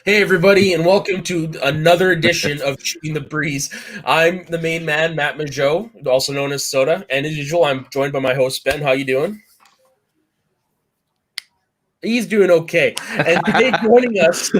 Hey, everybody, and welcome to another edition of Shooting the Breeze. I'm the main man, Matt Majot, also known as Soda, and as usual, I'm joined by my host, Ben. How you doing? He's doing okay. And today joining us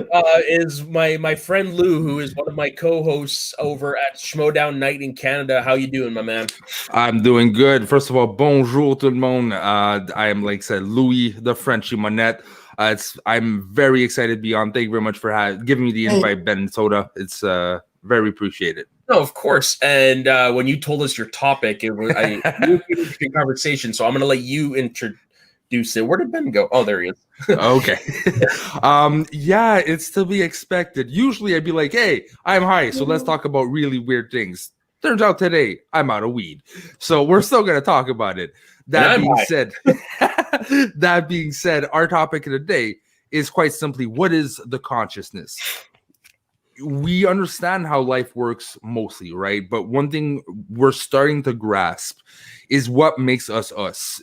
is my friend Lou, who is one of my co-hosts over at Schmodown Night in Canada. How you doing, my man? I'm doing good. First of all, bonjour tout le monde. I am, like I said, Louis the Frenchy Monette. I'm very excited to be on. Thank you very much for giving me the invite, Ben Soda. It's very appreciated. No, of course. And when you told us your topic, it was an interesting conversation. So I'm going to let you introduce it. Where did Ben go? Oh, there he is. Okay. Yeah, it's to be expected. Usually I'd be like, hey, I'm high, so let's talk about really weird things. Turns out today I'm out of weed. So we're still going to talk about it. That being said, our topic of the day is quite simply, what is the consciousness? We understand how life works mostly, right? But one thing we're starting to grasp is what makes us us.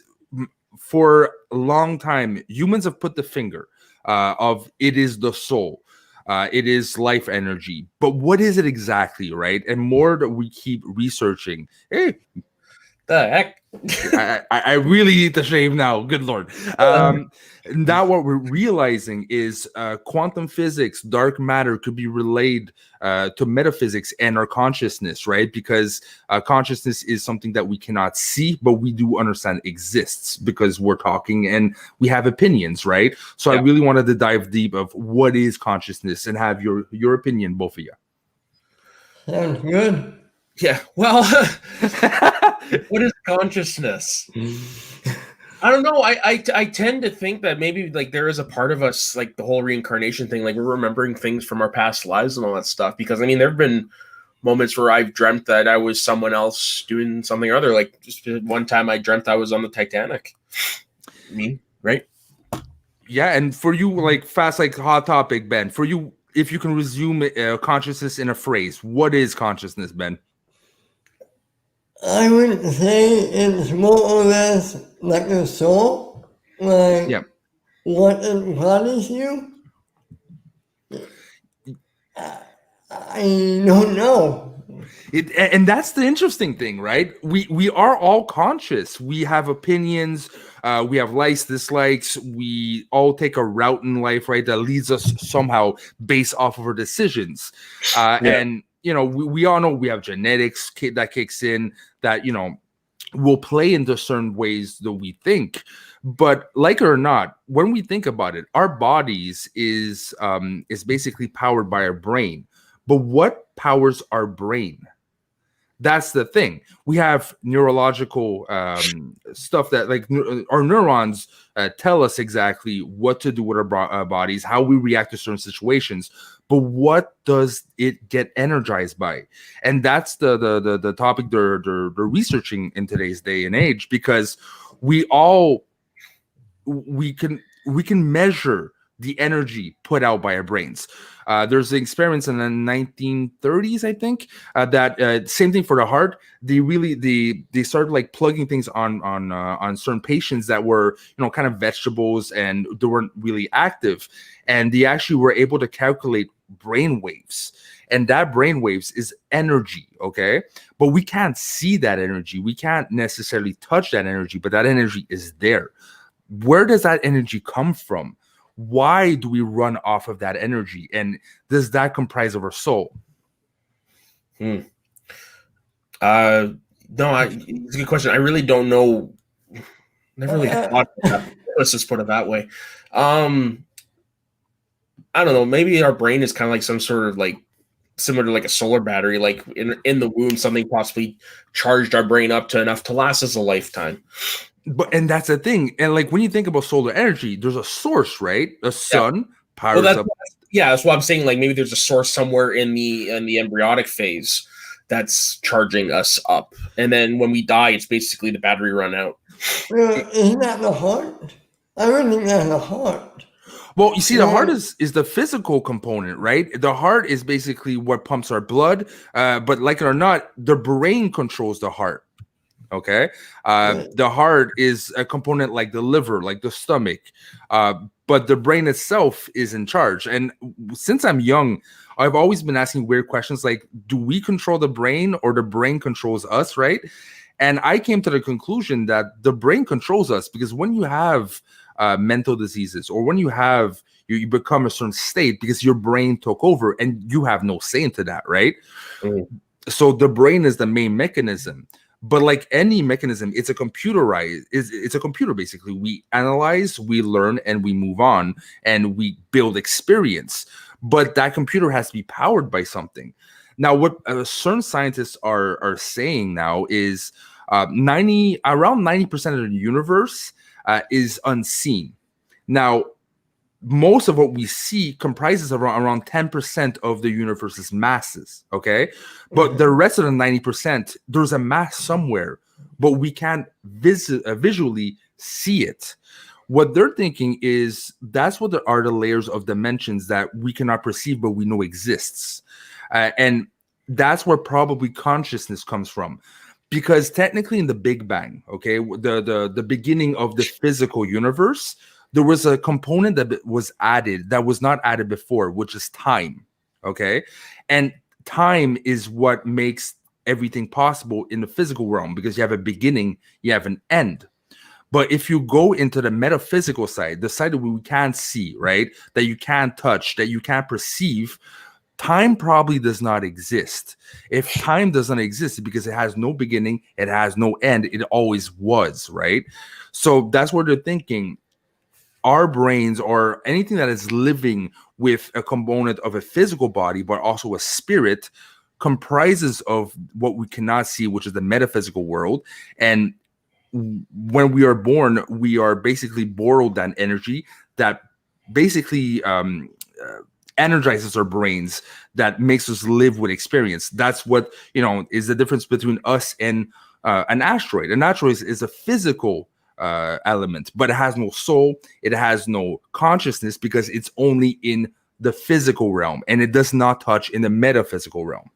For a long time, humans have put the finger of it is the soul. It is life energy. But what is it exactly, right? And more that we keep researching. Hey, the heck? I really need to shave now. Good Lord. Now what we're realizing is quantum physics, dark matter could be relayed to metaphysics and our consciousness, right? Because consciousness is something that we cannot see, but we do understand exists because we're talking and we have opinions, right? So I really wanted to dive deep of what is consciousness and have your opinion, both of you. Sounds good. Yeah, well, what is consciousness? I don't know. I tend to think that maybe like there is a part of us, like the whole reincarnation thing, like we're remembering things from our past lives and all that stuff. Because I mean, there have been moments where I've dreamt that I was someone else doing something or other. Like just one time I dreamt I was on the Titanic. Me, right? Yeah, and for you, like fast, like hot topic, Ben. For you, if you can resume consciousness in a phrase, what is consciousness, Ben? I would say it's more or less like a soul, like what embodies you. I don't know. And that's the interesting thing, right? We are all conscious. We have opinions. We have likes, dislikes. We all take a route in life, right? That leads us somehow based off of our decisions. And you know, we all know we have genetics that kicks in that, you know, will play into certain ways that we think. But like it or not, when we think about it, our bodies is basically powered by our brain. But what powers our brain? That's the thing. We have neurological stuff that, like, our neurons tell us exactly what to do with our bodies, how we react to certain situations. But what does it get energized by? And that's the topic they're researching in today's day and age, because we can measure the energy put out by our brains. There's experiments in the 1930s, I think, that same thing for the heart. They started like plugging things on certain patients that were, you know, kind of vegetables and they weren't really active, and they actually were able to calculate brain waves. And that brain waves is energy, okay? But we can't see that energy. We can't necessarily touch that energy, but that energy is there. Where does that energy come from? Why do we run off of that energy? And does that comprise of our soul? No, it's a good question. I really don't know. Never really thought about that. Let's just put it that way. I don't know. Maybe our brain is kind of like some sort of like similar to like a solar battery. Like in the womb, something possibly charged our brain up to enough to last us a lifetime. And that's the thing. And like when you think about solar energy, there's a source, right? A sun powers up. Yeah, that's what I'm saying. Like maybe there's a source somewhere in the embryonic phase that's charging us up, and then when we die, it's basically the battery run out. Isn't that the heart? I don't think that's the heart. Well, you see, the heart is the physical component, right? The heart is basically what pumps our blood. But like it or not, the brain controls the heart. Okay. The heart is a component like the liver, like the stomach. But the brain itself is in charge. And since I'm young, I've always been asking weird questions like, do we control the brain or the brain controls us, right? And I came to the conclusion that the brain controls us, because when you have mental diseases, or when you have you become a certain state because your brain took over and you have no say into that, right? So the brain is the main mechanism. But like any mechanism, it's a computerized, it's a computer basically. We analyze, we learn, and we move on, and we build experience. But that computer has to be powered by something. Now, what certain scientists are saying now is around 90% of the universe is unseen. Now, most of what we see comprises around 10% of the universe's masses, okay? But the rest of the 90%, there's a mass somewhere, but we can't visually see it. What they're thinking is that's what are the layers of dimensions that we cannot perceive, but we know exists. And that's where probably consciousness comes from. Because technically in the Big Bang, okay, the beginning of the physical universe, there was a component that was added that was not added before, which is time, okay? And time is what makes everything possible in the physical realm, because you have a beginning, you have an end. But if you go into the metaphysical side, the side that we can't see, right, that you can't touch, that you can't perceive, time probably does not exist. If time doesn't exist, it's because it has no beginning, it has no end, it always was, right? So that's what they're thinking. Our brains, or anything that is living with a component of a physical body, but also a spirit, comprises of what we cannot see, which is the metaphysical world. And when we are born, we are basically borrowed that energy that basically energizes our brains, that makes us live with experience. That's what, is the difference between us and an asteroid. An asteroid is a physical element, but it has no soul, it has no consciousness, because it's only in the physical realm, and it does not touch in the metaphysical realm.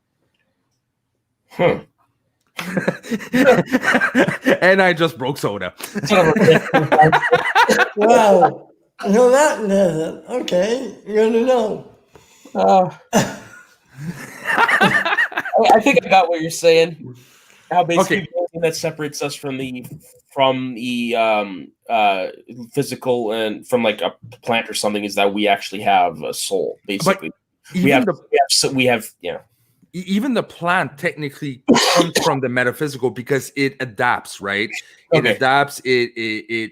And I just broke soda. Wow. No, that doesn't. Okay, good to know. I think I got what you're saying. How basically the only thing that separates us from the physical and from like a plant or something is that we actually have a soul. Basically, we have. Even the plant technically comes from the metaphysical, because it adapts, right? It adapts. It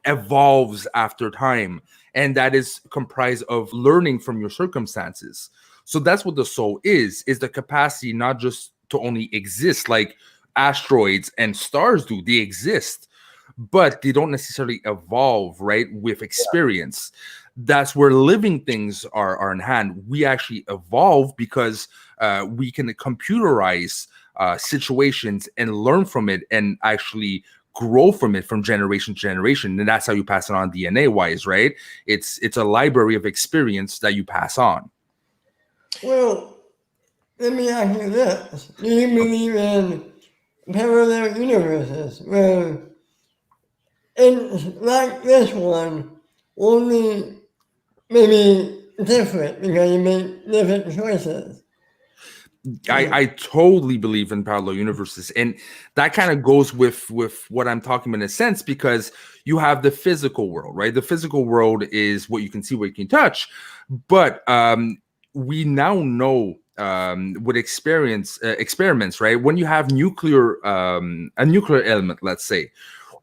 evolves after time, and that is comprised of learning from your circumstances. So that's what the soul is the capacity not just to only exist like asteroids and stars do. They exist, but they don't necessarily evolve, right, with experience. That's where living things are in hand. We actually evolve because we can computerize situations and learn from it, and actually grow from it from generation to generation. And that's how you pass it on DNA wise, right? It's a library of experience that you pass on. Well, let me ask you this. Do you believe in parallel universes where it's like this one, only maybe different because you make different choices? I totally believe in parallel universes, and that kind of goes with what I'm talking about in a sense, because you have the physical world, right? The physical world is what you can see, what you can touch, but we now know with experiments, right? When you have a nuclear element, let's say,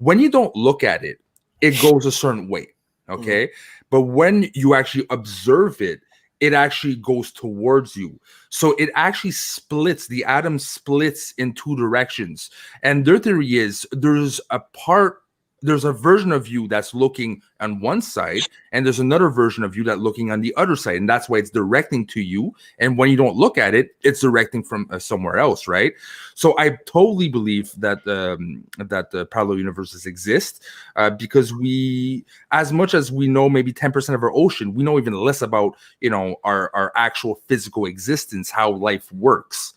when you don't look at it, it goes a certain way, okay? But when you actually observe it, it actually goes towards you. So it actually splits, the atom splits in two directions. And their theory is there's a version of you that's looking on one side, and there's another version of you that's looking on the other side. And that's why it's directing to you. And when you don't look at it, it's directing from somewhere else, right? So I totally believe that the parallel universes exist, because we, as much as we know maybe 10% of our ocean, we know even less about, our actual physical existence, how life works.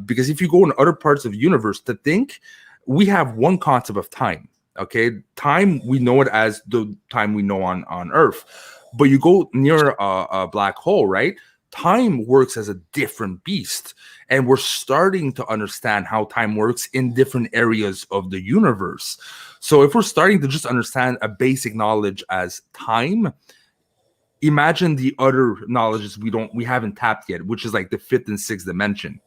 Because if you go in other parts of the universe to think, we have one concept of time. Okay, time, we know it as the time we know on Earth, but you go near a black hole, right? Time works as a different beast, and we're starting to understand how time works in different areas of the universe. So if we're starting to just understand a basic knowledge as time, imagine the other knowledges we haven't tapped yet, which is like the fifth and sixth dimension.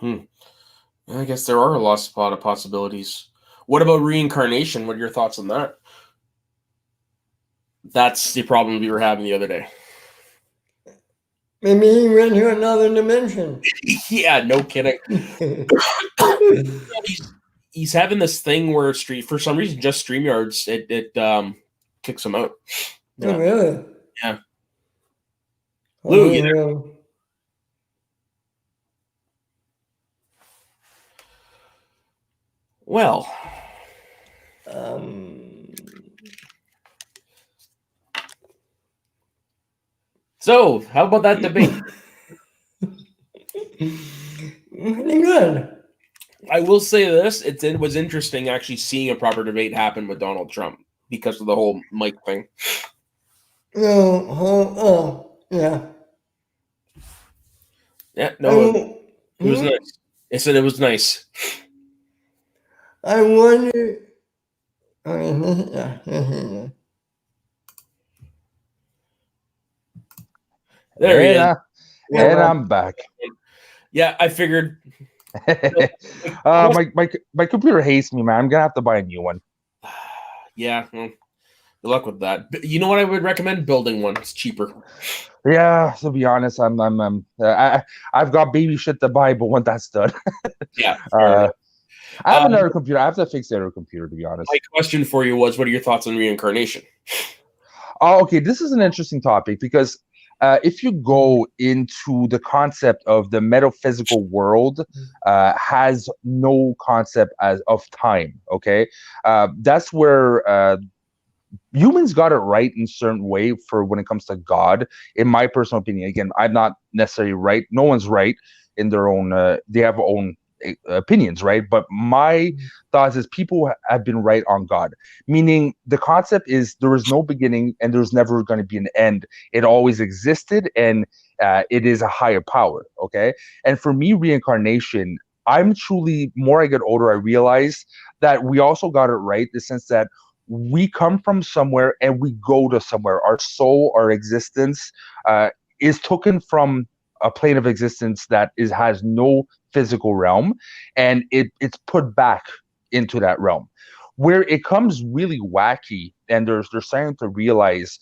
I guess there are a lot of possibilities. What about reincarnation? What are your thoughts on that? That's the problem we were having the other day. Maybe he went to another dimension. Yeah, no kidding. he's having this thing where for some reason, just StreamYards, it kicks him out. Yeah. Oh, really? Yeah. Lou, you there? Well, so how about that debate? Pretty good. I will say this: it was interesting actually seeing a proper debate happen with Donald Trump because of the whole mic thing. Yeah. Yeah, no, it was nice. I said it was nice. I wonder. Yeah. There he is. And I'm back. Yeah, I figured. My computer hates me, man. I'm gonna have to buy a new one. Yeah, well, good luck with that. You know what I would recommend? Building one. It's cheaper. Yeah, to be honest, I've got baby shit to buy, but when that's done, yeah. I have another computer. I have to fix the other computer, to be honest. My question for you was, what are your thoughts on reincarnation? Oh, okay. This is an interesting topic because if you go into the concept of the metaphysical world, has no concept of time. Okay, that's where humans got it right in a certain way for when it comes to God. In my personal opinion, again, I'm not necessarily right. No one's right in their own. They have own opinions, right? But my thoughts is people have been right on God, meaning the concept is there is no beginning and there's never going to be an end. It always existed, and it is a higher power. Okay, and for me, reincarnation, I'm truly, more I get older, I realize that we also got it right in the sense that we come from somewhere and we go to somewhere. Our soul, our existence is taken from a plane of existence that has no physical realm, and it's put back into that realm. Where it comes really wacky, and they're starting to realize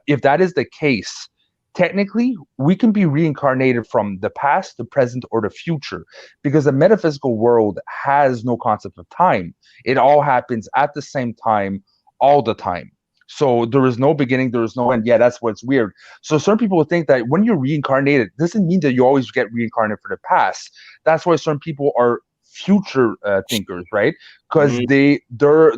if that is the case, technically we can be reincarnated from the past, the present, or the future, because the metaphysical world has no concept of time. It all happens at the same time, all the time. So there is no beginning, there is no end. Yeah, that's what's weird. So certain people would think that when you're reincarnated, doesn't mean that you always get reincarnated for the past. That's why certain people are future thinkers, right? Because their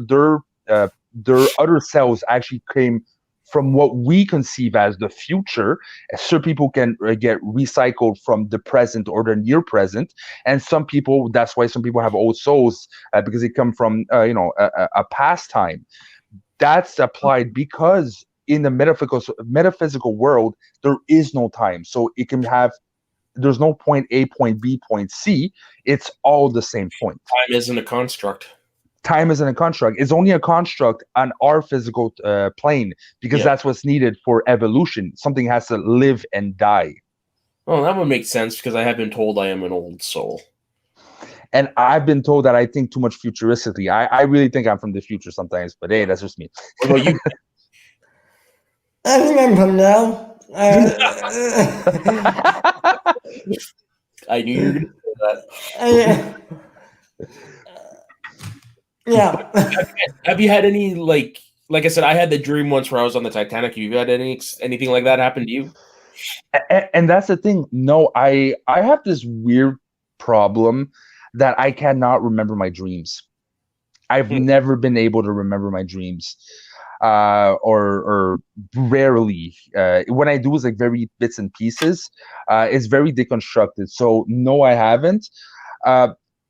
other selves actually came from what we conceive as the future. Certain people can get recycled from the present or the near present, and some people, that's why some people have old souls because they come from a past time. That's applied because in the metaphysical world, there is no time. So it can have, there's no point A, point B, point C. It's all the same point. Time isn't a construct. Time isn't a construct. It's only a construct on our physical plane because that's what's needed for evolution. Something has to live and die. Well, that would make sense because I have been told I am an old soul. And I've been told that I think too much futuristically. I really think I'm from the future sometimes, but hey, that's just me. What about you? I think I'm from now. I knew you were going to say that. Yeah. Have you had any, like I said, I had the dream once where I was on the Titanic. Have you had anything like that happen to you? And that's the thing. No, I have this weird problem that I cannot remember my dreams. I've never been able to remember my dreams, or rarely. When I do, it's like very bits and pieces. It's very deconstructed. So no, I haven't.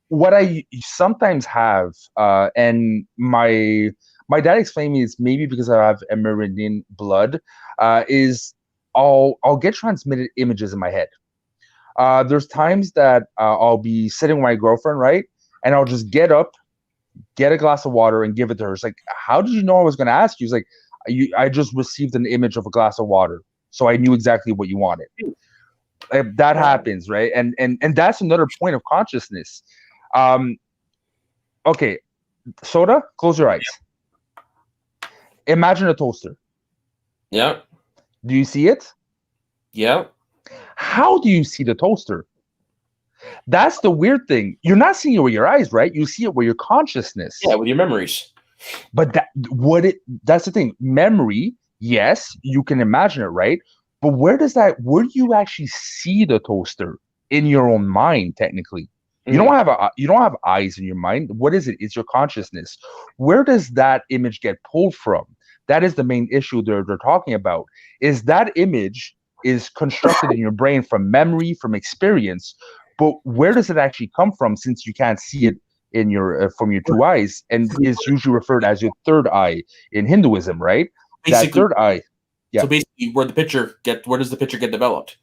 what I sometimes have, and my dad explained me is maybe because I have Amerindian blood, is I'll get transmitted images in my head. There's times that I'll be sitting with my girlfriend, right, and I'll just get up, get a glass of water, and give it to her. It's like, how did you know I was going to ask you? It's like, I just received an image of a glass of water, so I knew exactly what you wanted. That happens, right? And that's another point of consciousness. Okay, Soda, close your eyes. Imagine a toaster. Yeah. Do you see it? Yeah. How do you see the toaster? That's the weird thing. You're not seeing it with your eyes, right? You see it with your consciousness. Yeah, with your memories. But that's the thing. Memory, yes, you can imagine it, right? But where do you actually see the toaster in your own mind, technically? You don't have eyes in your mind. What is it? It's your consciousness. Where does that image get pulled from? That is the main issue they're talking about. Is that image is constructed in your brain from memory, from experience, but where does it actually come from? Since you can't see it in your from your two eyes, and is usually referred as your third eye in Hinduism, right? Basically, that third eye. Yeah. So basically, where does the picture get developed?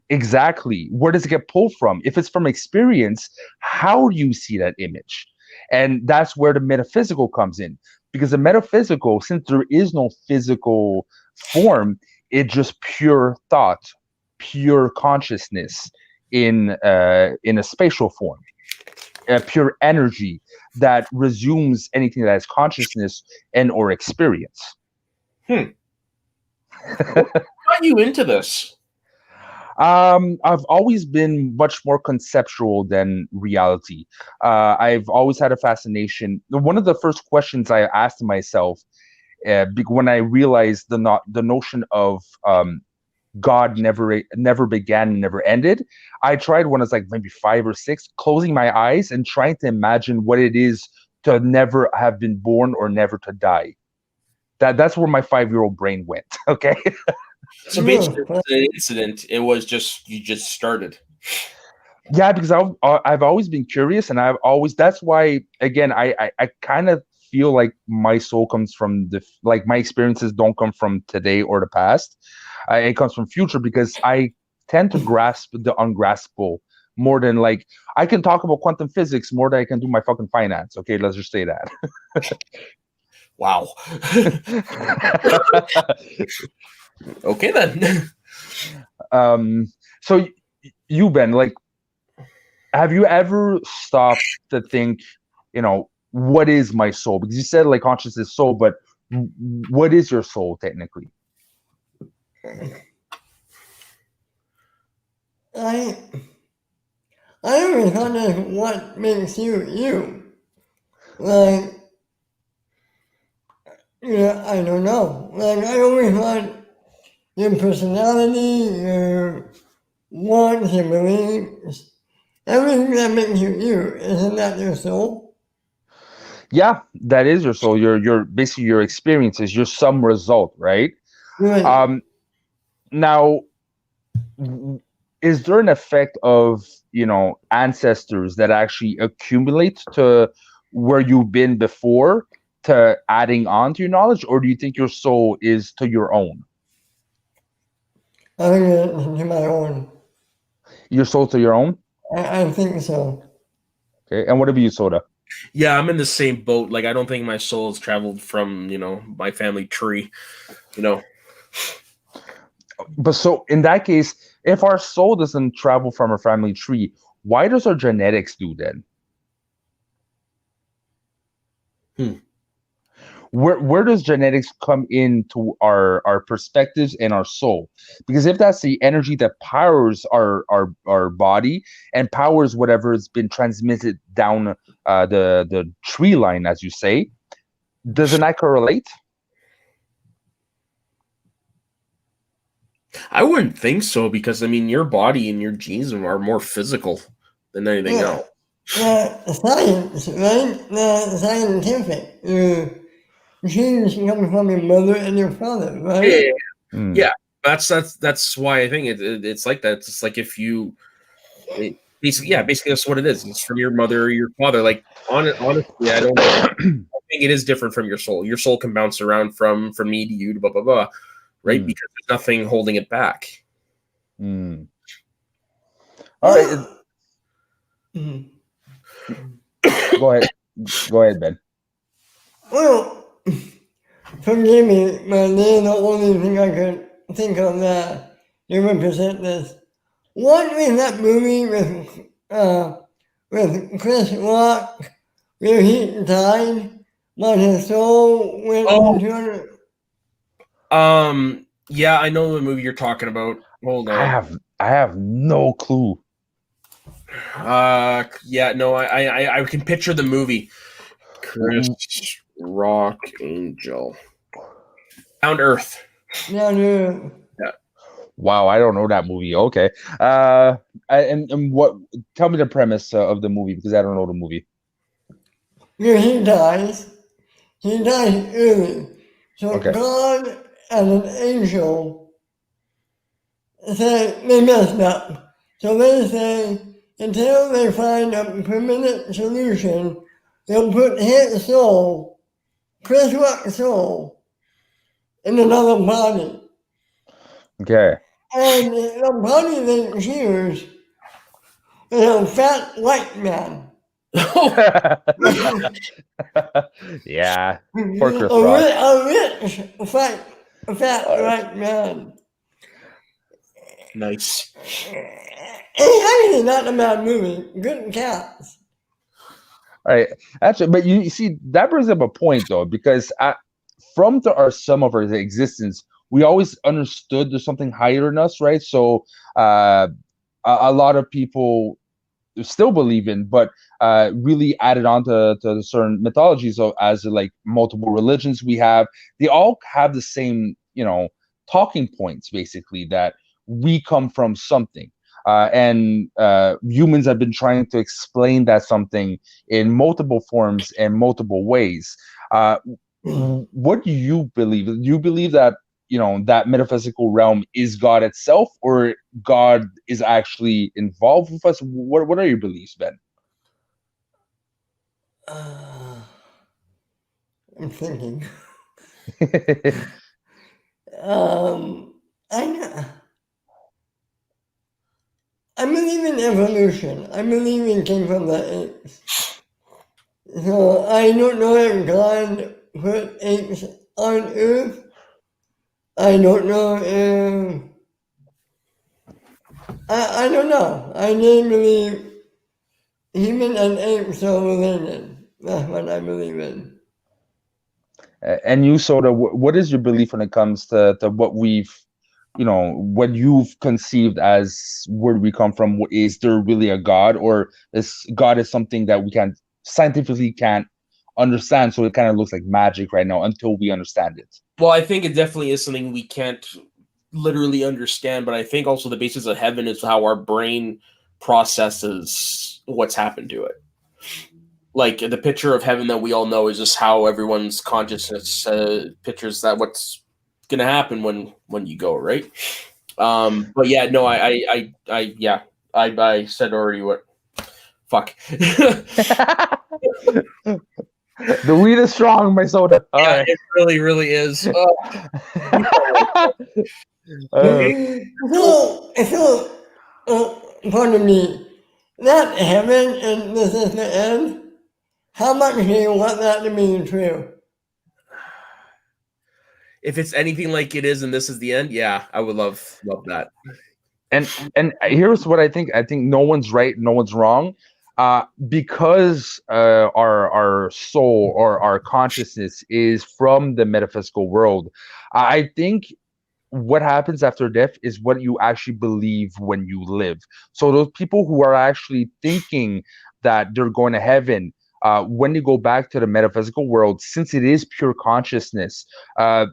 Exactly. Where does it get pulled from? If it's from experience, how do you see that image? And that's where the metaphysical comes in. Because the metaphysical, since there is no physical form, it's just pure thought, pure consciousness in a spatial form, pure energy that resumes anything that is consciousness and or experience. What got you into this? I've always been much more conceptual than reality. I've always had a fascination. One of the first questions I asked myself when I realized the notion of God never began and never ended, I tried when I was like maybe 5 or 6, closing my eyes and trying to imagine what it is to never have been born or never to die. That's where my 5-year-old brain went. Okay. So basically, the incident, it was just you just started. Yeah, because I've always been curious, and that's why again I kind of feel like my soul comes from my experiences don't come from today or the past. It comes from future, because I tend to grasp the ungraspable more than like I can talk about quantum physics more than I can do my fucking finance. Okay, let's just say that. Wow. Okay then. So you, Ben, like, have you ever stopped to think, what is my soul? Because you said like consciousness is soul, but what is your soul technically? I always wonder what makes you you. Like, I don't know. Like, I always want your personality, your wants, your beliefs, everything that makes you you. Isn't that your soul? Yeah, that is your soul. Your basically your experiences, your sum result, right? Right. Now, is there an effect of ancestors that actually accumulate to where you've been before to adding on to your knowledge, or do you think your soul is to your own? I think it's to my own. Your soul to your own? I think so. Okay, and what about you, Soda? Yeah, I'm in the same boat. Like, I don't think my soul has traveled from, my family tree, But so in that case, if our soul doesn't travel from our family tree, why does our genetics do then? Where does genetics come into our perspectives and our soul? Because if that's the energy that powers our body and powers whatever has been transmitted down the tree line, as you say, doesn't that correlate? I wouldn't think so, because your body and your genes are more physical than anything else. Science, right? Scientific. Genes come from your mother and your father, right? Yeah. That's why I think it's like that. It's like if you basically that's what it is. It's from your mother or your father. Like honestly, I don't think it is different from your soul. Your soul can bounce around from me to you to blah blah blah, right? Because there's nothing holding it back. All right. Go ahead, Ben. Well, forgive me, but they're the only thing I could think of that they represent this. What is that movie with Chris Rock where he died, but his soul went into Yeah, I know the movie you're talking about. Hold on. I have no clue. Yeah, no, I can picture the movie. Chris Rock Angel. Down Earth. Yeah. Wow, I don't know that movie. Okay. And what? Tell me the premise of the movie because I don't know the movie. Where he dies early. So Okay. God and an angel say they messed up. So they say until they find a permanent solution, they'll put his soul, Chris Rock's soul, in another body. Okay. And the body they choose is a fat white man. Yeah. Poor Chris A Rock. rich, fat white man. Nice. It's actually not a bad movie. Good cast. All right. Actually, but you see, that brings up a point though, because from our some of our existence, we always understood there's something higher than us, right? So a lot of people still believe in, but really added on to certain mythologies as like multiple religions we have. They all have the same, talking points, basically, that we come from something. And humans have been trying to explain that something in multiple forms and multiple ways. What do you believe? Do you believe that that metaphysical realm is God itself, or God is actually involved with us? What are your beliefs, Ben? I'm thinking. I believe in evolution. I believe it came from the apes. So I don't know if God put apes on Earth. I don't know if... I don't know. I do believe human and apes are related. That's what I believe in. And you, Soda, what is your belief when it comes to what we've, what you've conceived as where we come from? Is there really a God, or is God is something that we scientifically can't understand? So it kind of looks like magic right now until we understand it. Well, I think it definitely is something we can't literally understand, but I think also the basis of heaven is how our brain processes what's happened to it. Like the picture of heaven that we all know is just how everyone's consciousness pictures that what's gonna happen when you go, right? But yeah, no, I said already what. Fuck. The weed is strong, my Soda. All right. It really, really is. So, pardon me, that heaven and this is the end, how much do you want that to be true? If it's anything like it is and this is the end, yeah, I would love that. And here's what I think. I think no one's right, no one's wrong. Because our soul or our consciousness is from the metaphysical world, I think what happens after death is what you actually believe when you live. So those people who are actually thinking that they're going to heaven, when you go back to the metaphysical world, since it is pure consciousness,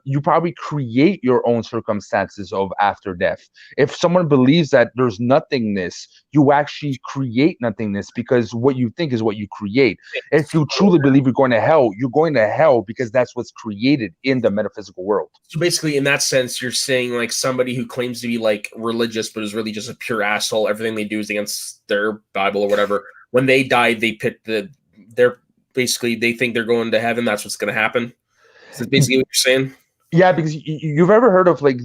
you probably create your own circumstances of after death. If someone believes that there's nothingness, you actually create nothingness, because what you think is what you create. If you truly believe you're going to hell, you're going to hell because that's what's created in the metaphysical world. So basically, in that sense, you're saying like somebody who claims to be like religious but is really just a pure asshole. Everything they do is against their Bible or whatever. When they die, they pick they're basically, they think they're going to heaven. That's what's going to happen. So that's basically what you're saying. Yeah, because you've ever heard of, like,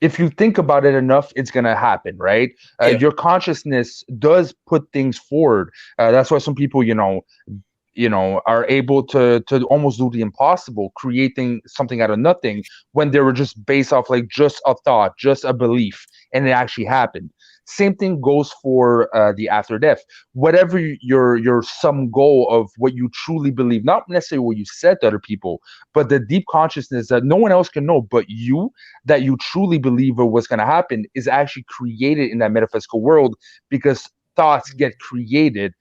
if you think about it enough, it's going to happen, right? Yeah. Your consciousness does put things forward. That's why some people, are able to almost do the impossible, creating something out of nothing, when they were just based off like just a thought, just a belief, and it actually happened. Same thing goes for the after death. Whatever your some goal of what you truly believe, not necessarily what you said to other people, but the deep consciousness that no one else can know but you, that you truly believe of what's going to happen, is actually created in that metaphysical world, because thoughts get created.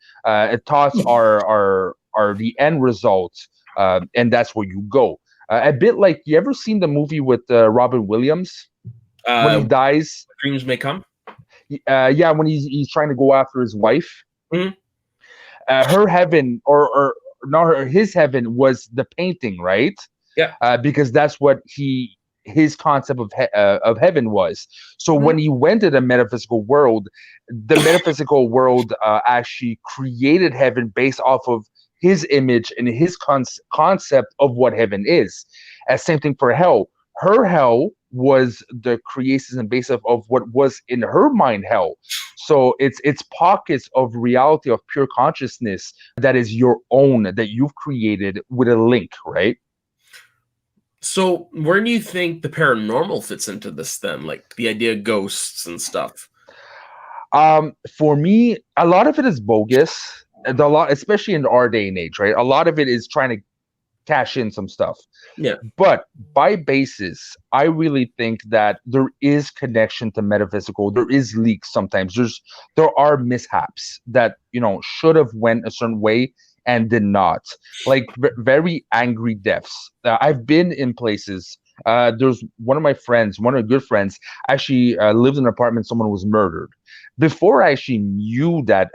Thoughts are the end results, and that's where you go. A bit like, you ever seen the movie with Robin Williams when he dies? Dreams May Come. Yeah, when he's trying to go after his wife. Mhm. Her heaven, or not his heaven, was the painting, right? Yeah. Because that's what his concept of heaven was. So when he went to the metaphysical world, the metaphysical world actually created heaven based off of his image and his concept of what heaven is. Same thing for hell. Her hell was the creation based of what was in her mind hell. So it's pockets of reality of pure consciousness that is your own, that you've created with a link, right? So where do you think the paranormal fits into this then? Like the idea of ghosts and stuff? For me, a lot of it is bogus. Especially in our day and age, right? A lot of it is trying to cash in some stuff. Yeah. But by basis, I really think that there is connection to metaphysical. There is leaks sometimes. There are mishaps that should have went a certain way and did not. Like very angry deaths. I've been in places. There's one of my good friends, actually lived in an apartment. Someone was murdered. Before I actually knew that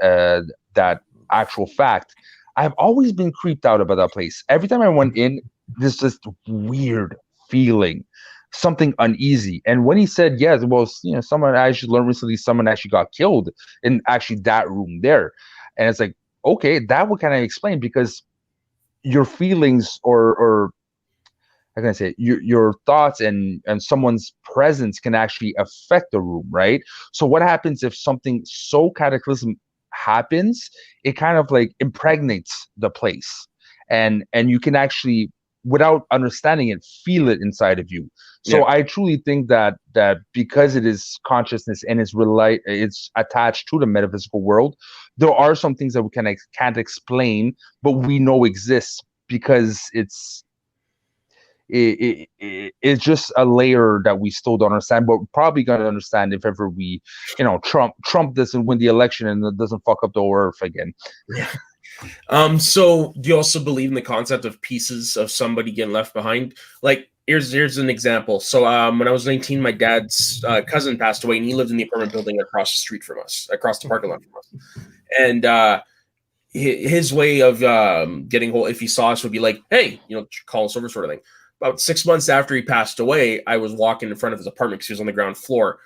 actual fact, I've always been creeped out about that place. Every time I went in, there's this weird feeling, something uneasy. And when he said, yes, well, someone I actually learned recently, someone actually got killed in actually that room there. And it's like, okay, that would kind of explain, because your feelings or how can I say it? Your thoughts and someone's presence can actually affect the room, right? So what happens if something so cataclysmic happens? It kind of like impregnates the place, and you can actually, without understanding it, feel it inside of you. So yeah. I truly think that because it is consciousness and it's attached to the metaphysical world, there are some things that we can't explain, but we know exists, because it's just a layer that we still don't understand, but we're probably going to understand if ever we, Trump doesn't win the election and it doesn't fuck up the earth again. Yeah. So do you also believe in the concept of pieces of somebody getting left behind? Like, here's an example. So when I was 19, my dad's cousin passed away, and he lived in the apartment building across the street from us, across the parking lot from us. And his way of getting hold, if he saw us, would be like, hey, call us over, sort of thing. About 6 months after he passed away, I was walking in front of his apartment because he was on the ground floor.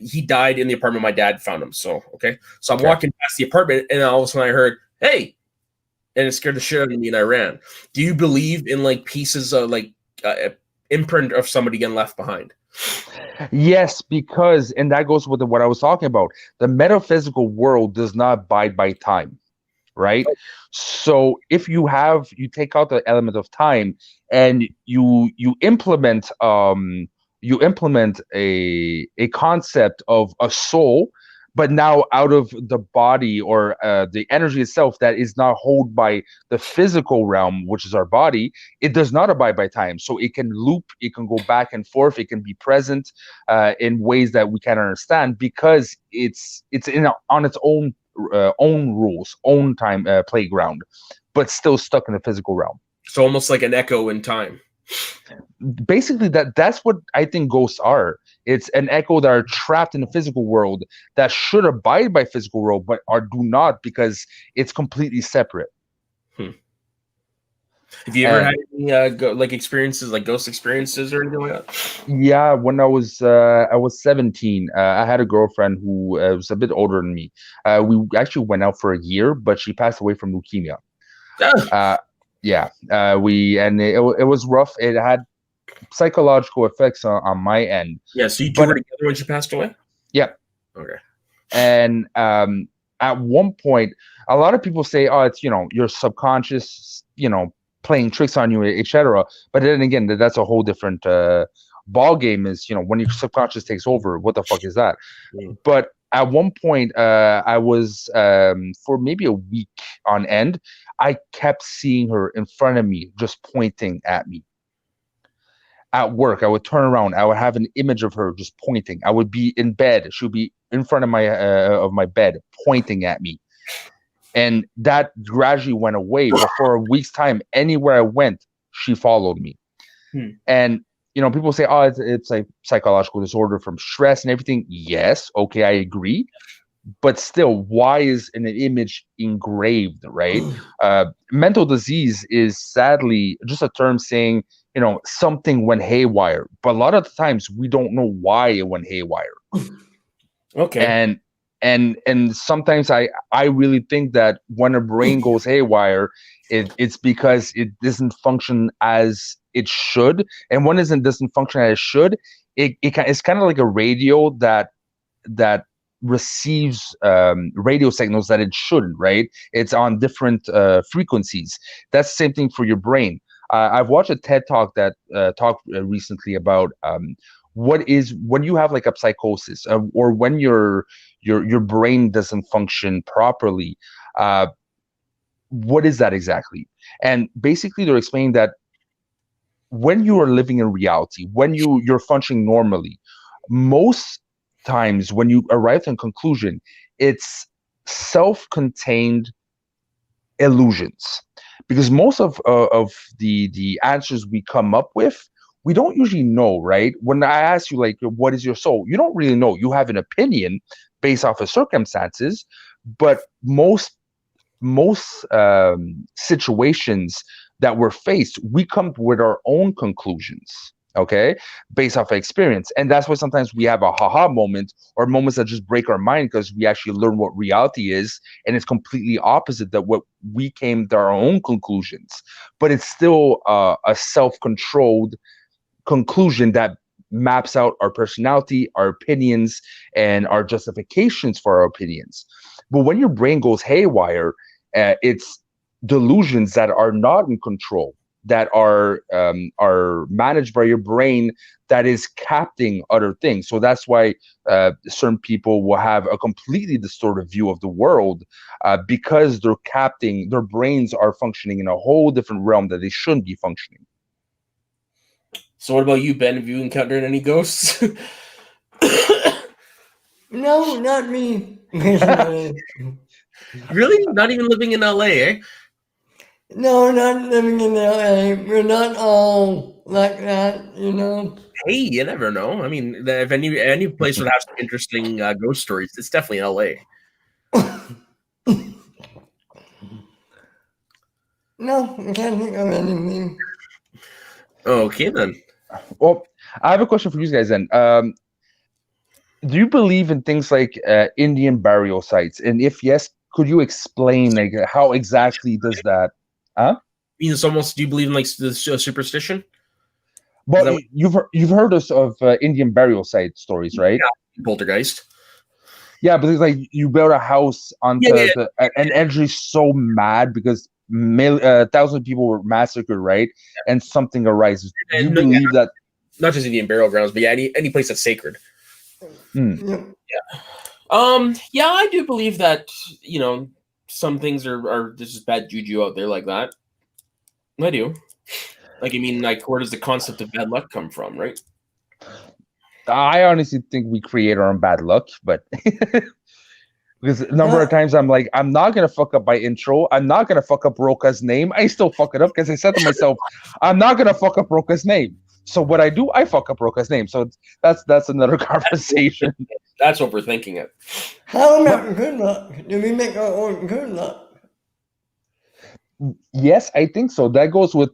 He died in the apartment. My dad found him. So I'm walking past the apartment, and all of a sudden I heard, "Hey!" and it scared the shit out of me, and I ran. Do you believe in like pieces of like imprint of somebody getting left behind? Yes, because, and that goes with what I was talking about. The metaphysical world does not abide by time, right? So if you take out the element of time, and you implement a concept of a soul, but now out of the body, or the energy itself that is not held by the physical realm, which is our body, it does not abide by time. So it can loop, it can go back and forth, it can be present in ways that we can't understand, because it's on its own own rules, own time playground, but still stuck in the physical realm. So almost like an echo in time. Basically, that's what I think ghosts are. It's an echo that are trapped in the physical world that should abide by physical world, but do not, because it's completely separate. Have you ever had any experiences, like ghost experiences or anything like that? Yeah, when I was 17, I had a girlfriend who was a bit older than me. We actually went out for a year, but she passed away from leukemia. It was rough. It had psychological effects on my end. Yeah, so you two were together when she passed away? Yeah. Okay. And at one point, a lot of people say, "Oh, it's your subconscious, playing tricks on you, etc." But then again, that's a whole different ball game. Is when your subconscious takes over, what the fuck is that? But at one point, I was for maybe a week on end, I kept seeing her in front of me, just pointing at me. At work, I would turn around, I would have an image of her just pointing. I would be in bed, she would be in front of my bed, pointing at me. And that gradually went away. But for a week's time, anywhere I went, she followed me. And people say, "Oh, it's like psychological disorder from stress and everything." Yes, okay, I agree. But still, why is an image engraved, right? Mental disease is sadly just a term saying, something went haywire. But a lot of the times we don't know why it went haywire. Okay. And sometimes I really think that when a brain goes haywire, it's because it doesn't function as it should. And when it doesn't function as it should, it's kind of like a radio that receives radio signals that it shouldn't, right? It's on different frequencies. That's the same thing for your brain. I've watched a TED talk that talked recently about what is when you have like a psychosis or when your brain doesn't function properly. What is that exactly? And basically, they're explaining that when you are living in reality, when you're functioning normally, most times when you arrive in conclusion, it's self-contained illusions, because most of the answers we come up with, we don't usually know, right? When I ask you, like, what is your soul, you don't really know. You have an opinion based off of circumstances, but most situations that we're faced, we come with our own conclusions, okay, based off of experience. And that's why sometimes we have a haha moment or moments that just break our mind, because we actually learn what reality is, and it's completely opposite that what we came to our own conclusions. But it's still a self-controlled conclusion that maps out our personality, our opinions, and our justifications for our opinions. But when your brain goes haywire, it's delusions that are not in control, that are managed by your brain, that is capturing other things. So that's why certain people will have a completely distorted view of the world, because they're capturing, their brains are functioning in a whole different realm that they shouldn't be functioning. So what about you, Ben? Have you encountered any ghosts? No, not me. Personally. Really? Not even living in LA, eh? No, not living in LA. We're not all like that, Hey, you never know. I mean, if any place would have some interesting ghost stories, it's definitely LA. No, I can't think of anything. Okay, then. Well, I have a question for you guys then. Do you believe in things like Indian burial sites? And if yes, could you explain like how exactly does that? It's almost. Do you believe in like the superstition? But you've heard of Indian burial site stories, right? Yeah, poltergeist. Yeah, but it's like you build a house onto and everybody's so mad because thousands of people were massacred, right? And something arises. Do you believe that? Not just Indian burial grounds, but yeah, any place that's sacred. Yeah. Yeah, I do believe that, some things are there's just bad juju out there like that. I do. Like, I mean, like, where does the concept of bad luck come from, right? I honestly think we create our own bad luck, but Because a number of times I'm like, I'm not gonna fuck up my intro. I'm not gonna fuck up Roka's name. I still fuck it up because I said to myself, I'm not gonna fuck up Roka's name. So what I do, I fuck up Roka's name. So that's another conversation. That's overthinking it. How about good luck? Do we make our own good luck? Yes, I think so. That goes with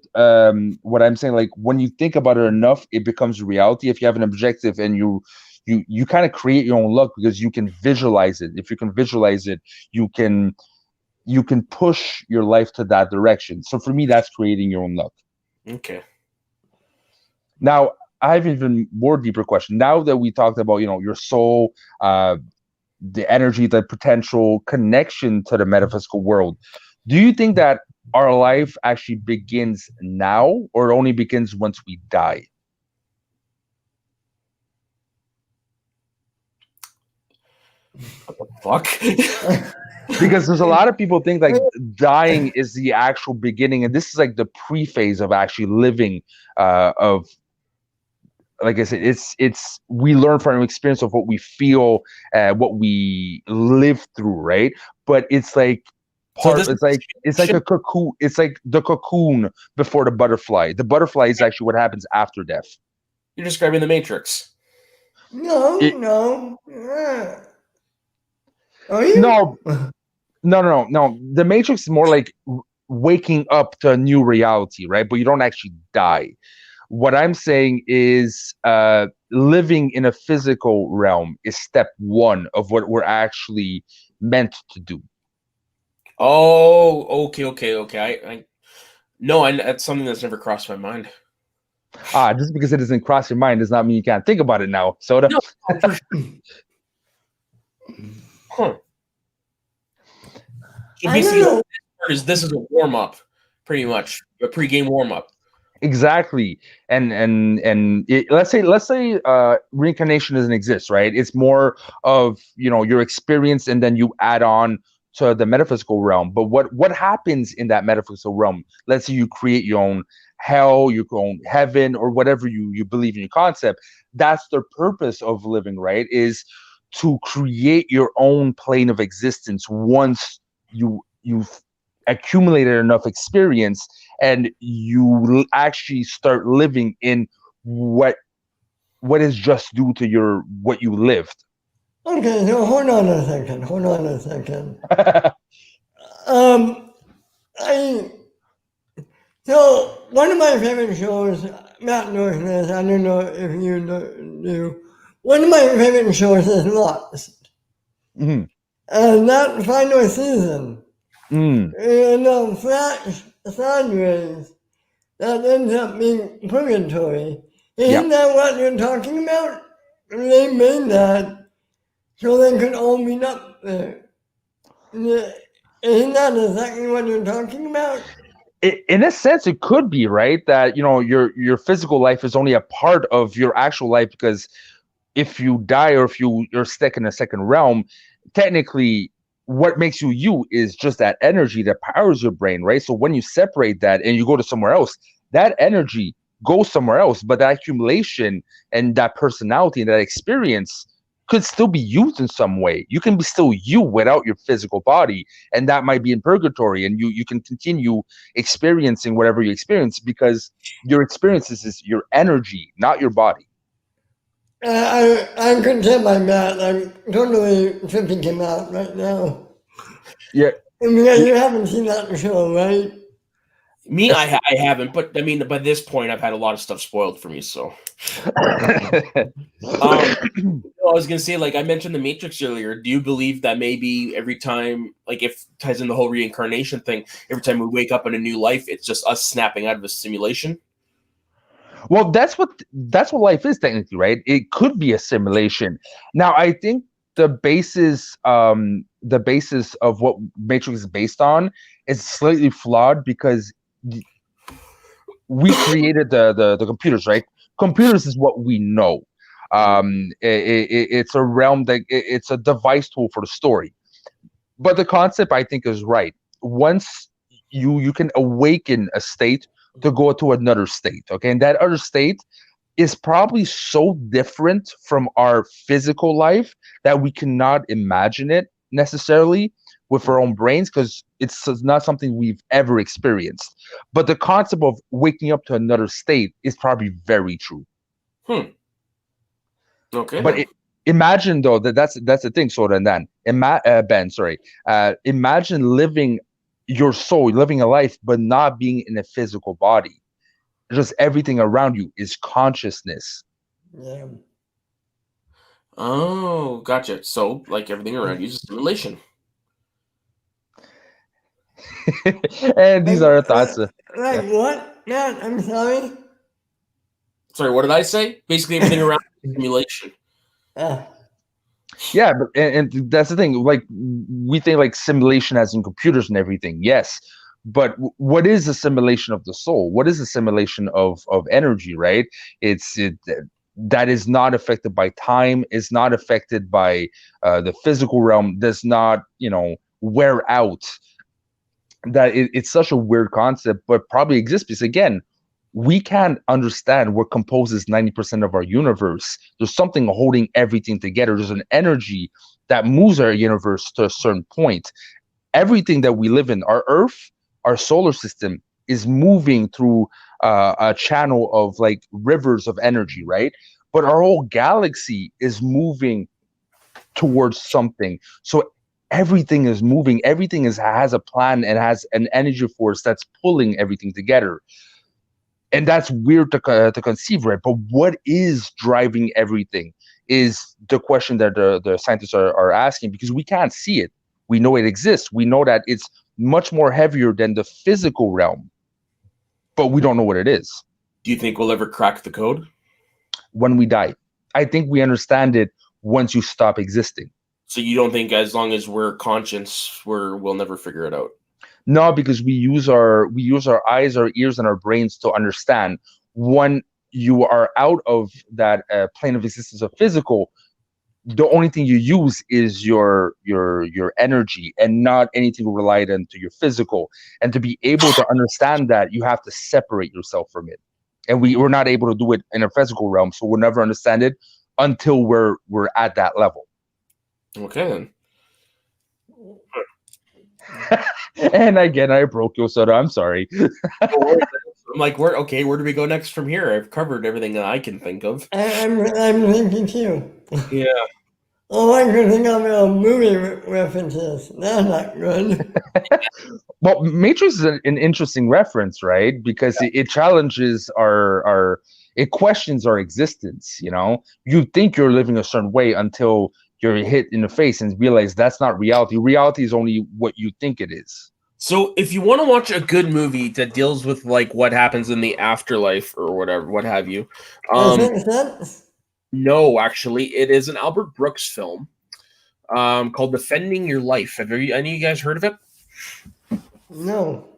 what I'm saying. Like when you think about it enough, it becomes reality. If you have an objective and you kind of create your own luck because you can visualize it. If you can visualize it, you can push your life to that direction. So for me, that's creating your own luck. Okay. Now, I have even more deeper question. Now that we talked about, your soul, the energy, the potential connection to the metaphysical world, do you think that our life actually begins now or it only begins once we die? Fuck. Because there's a lot of people think like dying is the actual beginning, and this is like the pre-phase of actually living. Of like I said, it's we learn from experience of what we feel, what we live through, right? But it's like it's like a cocoon. It's like the cocoon before the butterfly. The butterfly is actually what happens after death. You're describing the Matrix. No. Are you? No. The Matrix is more like waking up to a new reality, right? But you don't actually die. What I'm saying is living in a physical realm is step one of what we're actually meant to do. Oh, okay. That's something that's never crossed my mind. Just because it doesn't cross your mind does not mean you can't think about it now. Soda. No. Huh. So basically, this is a warm up, pretty much a pre-game warm up. Exactly, and let's say reincarnation doesn't exist, right? It's more of your experience, and then you add on to the metaphysical realm. But what happens in that metaphysical realm? Let's say you create your own hell, your own heaven, or whatever you believe in your concept. That's the purpose of living, right? Is to create your own plane of existence once you've accumulated enough experience and you actually start living in what is just due to what you lived. Okay, so hold on a second. So one of my favorite shows, Matt knows this, I don't know if you do. One of my favorite shows is Lost. Mm-hmm. And that final season, flash sideways, that ends up being purgatory. Isn't that what you're talking about? They made that so they could all meet up there. Isn't that exactly what you're talking about? In a sense, it could be, right? That your physical life is only a part of your actual life, because if you die or if you're stuck in a second realm, technically what makes you is just that energy that powers your brain, right? So when you separate that and you go to somewhere else, that energy goes somewhere else, but that accumulation and that personality and that experience could still be used in some way. You can be still you without your physical body, and that might be in purgatory, and you can continue experiencing whatever you experience, because your experiences is your energy, not your body. I couldn't tell my Matt. I'm totally tripping him out right now. Yeah. You haven't seen that show, right? Me, I haven't, but I mean, by this point, I've had a lot of stuff spoiled for me. So, I was gonna say, like I mentioned the Matrix earlier. Do you believe that maybe every time, like if it ties in the whole reincarnation thing, every time we wake up in a new life, it's just us snapping out of a simulation? Well, that's what life is technically, right? It could be a simulation. Now, I think the basis of what Matrix is based on is slightly flawed, because we created the computers, right? Computers is what we know. It's a realm that it's a device tool for the story. But the concept, I think, is right. Once you can awaken a state to go to another state, okay? And that other state is probably so different from our physical life that we cannot imagine it. necessarily with our own brains because it's not something we've ever experienced. But the concept of waking up to another state is probably very true. Okay. But imagine though that's the thing. So then, Ben, sorry. Imagine living your soul, living a life, but not being in a physical body. Just everything around you is consciousness. Yeah. Oh, gotcha. So, like everything around you is a simulation. And these are our thoughts. Like what? Yeah, I'm sorry. Sorry, what did I say? Basically, everything around you is a simulation. Yeah, but and that's the thing. Like we think like simulation as in computers and everything. Yes, but what is a simulation of the soul? What is a simulation of energy? Right? That is not affected by time. Is not affected by the physical realm. Does not wear out. That it's such a weird concept, but probably exists because again, we can't understand what composes 90% of our universe. There's something holding everything together. There's an energy that moves our universe to a certain point. Everything that we live in, our Earth, our solar system, is moving through a channel of like rivers of energy, right? But our whole galaxy is moving towards something. So everything is moving. Everything has a plan and has an energy force that's pulling everything together. And that's weird to conceive, right? But what is driving everything is the question that the scientists are asking, because we can't see it. We know it exists. We know that it's much more heavier than the physical realm, but we don't know what it is. Do you think we'll ever crack the code? When we die. I think we understand it once you stop existing. So you don't think as long as we're conscious, we'll never figure it out? No, because we use our eyes, our ears, and our brains to understand. When you are out of that plane of existence of physical, the only thing you use is your energy and not anything related to your physical. And to be able to understand that, you have to separate yourself from it. And we're not able to do it in a physical realm, so we'll never understand it until we're at that level. Okay then. And again, I broke you, Soda. I'm sorry. I'm like, where do we go next from here? I've covered everything that I can think of. I'm thinking too. Yeah. Oh, I could think of movie references. That's not good. Well, Matrix is an interesting reference, right? Because it challenges it questions our existence. You think you're living a certain way until you're hit in the face and realize that's not reality. Reality is only what you think it is. So if you want to watch a good movie that deals with like what happens in the afterlife or whatever, what have you. No, actually, it is an Albert Brooks film called Defending Your Life. Have any of you guys heard of it? No.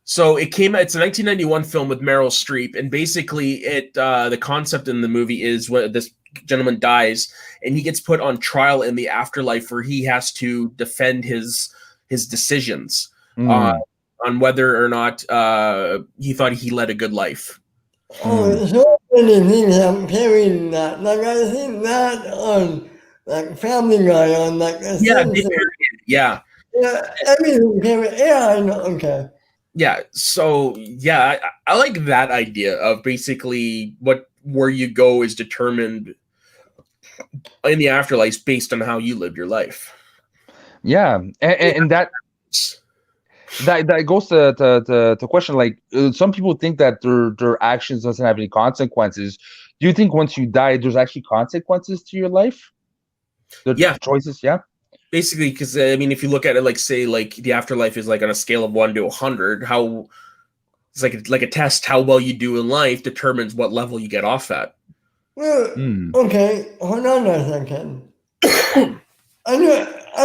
So it's a 1991 film with Meryl Streep, and basically the concept in the movie is when this gentleman dies and he gets put on trial in the afterlife where he has to defend his decisions on whether or not he thought he led a good life. Oh, so many things have carried that. Like I seen that on like Family Guy on like yeah. Yeah, everything carried. Yeah, I know. Okay. Yeah, so yeah, I like that idea of basically where you go is determined in the afterlife based on how you lived your life. Yeah, and that goes to question, like some people think that their actions doesn't have any consequences. Do you think once you die, there's actually consequences to your life? The choices, yeah. Basically, because I mean, if you look at it, like say, like the afterlife is like on a scale of 1 to 100, how it's like a test. How well you do in life determines what level you get off at. Well, okay, hold on a second. I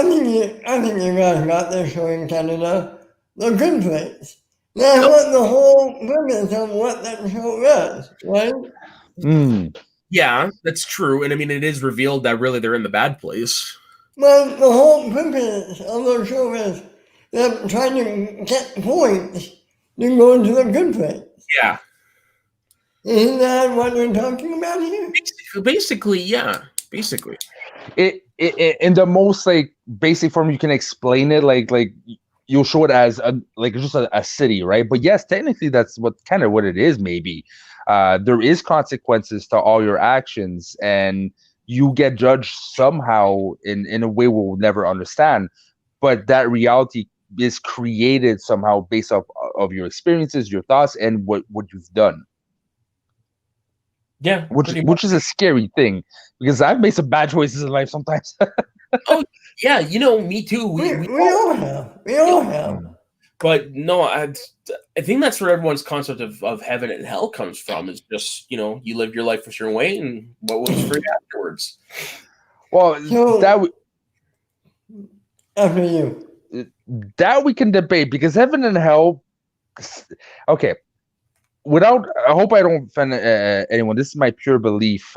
think you guys got this show in Canada, The Good Place. That's what the whole premise of what that show is, right? Yeah, that's true, and I mean, it is revealed that really they're in the bad place. Well, the whole purpose of the show is them trying to get points to go into the good place. Yeah. Isn't that what we're talking about here? Basically, yeah. Basically. it in the most like basic form you can explain it, like you'll show it as just a city, right? But yes, technically that's what it is. Maybe there is consequences to all your actions, and you get judged somehow in a way we'll never understand. But that reality is created somehow based off of your experiences, your thoughts, and what you've done. Yeah, which is a scary thing, because I've made some bad choices in life sometimes. Oh yeah, me too. We all have. We all have. But no, I think that's where everyone's concept of heaven and hell comes from. Is just you live your life a certain way, and what was free afterwards. Well, So, that after you. that we can debate, because heaven and hell. Okay, I hope I don't offend anyone. This is my pure belief.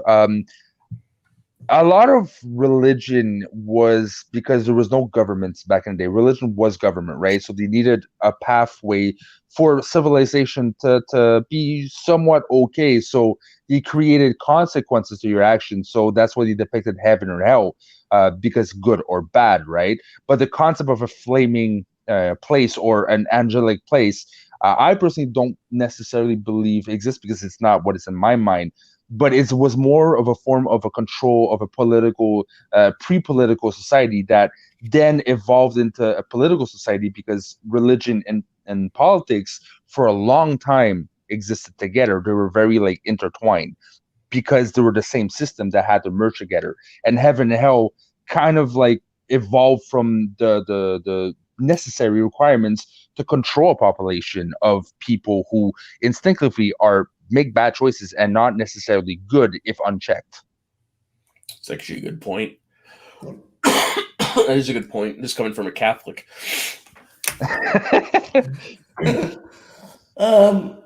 A lot of religion was because there was no governments back in the day. Religion was government, right? So they needed a pathway for civilization to be somewhat okay. So they created consequences to your actions. So that's why they depicted heaven or hell, because good or bad, right? But the concept of a flaming place or an angelic place, I personally don't necessarily believe exists, because it's not what is in my mind. But it was more of a form of a control of a political, pre-political society that then evolved into a political society, because religion and politics for a long time existed together. They were very like intertwined, because they were the same system that had to merge together. And heaven and hell kind of like evolved from the necessary requirements to control a population of people who instinctively make bad choices and not necessarily good if unchecked. It's actually a good point. That is a good point. This coming from a Catholic. Wow.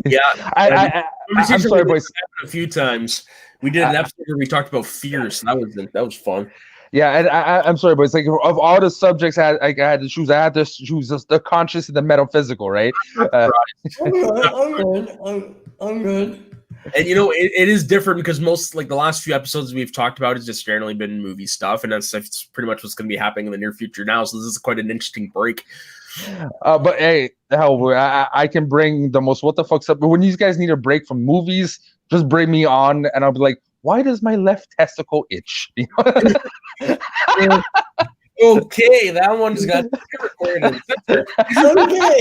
Yeah, I'm sorry, boys. A few times we did an episode where we talked about fears. So that was fun. Yeah, and I'm sorry, but it's like of all the subjects I had to choose, the conscious and the metaphysical, right? I'm good. And it is different, because most like the last few episodes we've talked about has just generally been movie stuff, and that's pretty much what's going to be happening in the near future now. So this is quite an interesting break. But hey, hell, I can bring the most what the fuck stuff. But when you guys need a break from movies, just bring me on, and I'll be like, why does my left testicle itch? Okay, that one's got recorded. Okay.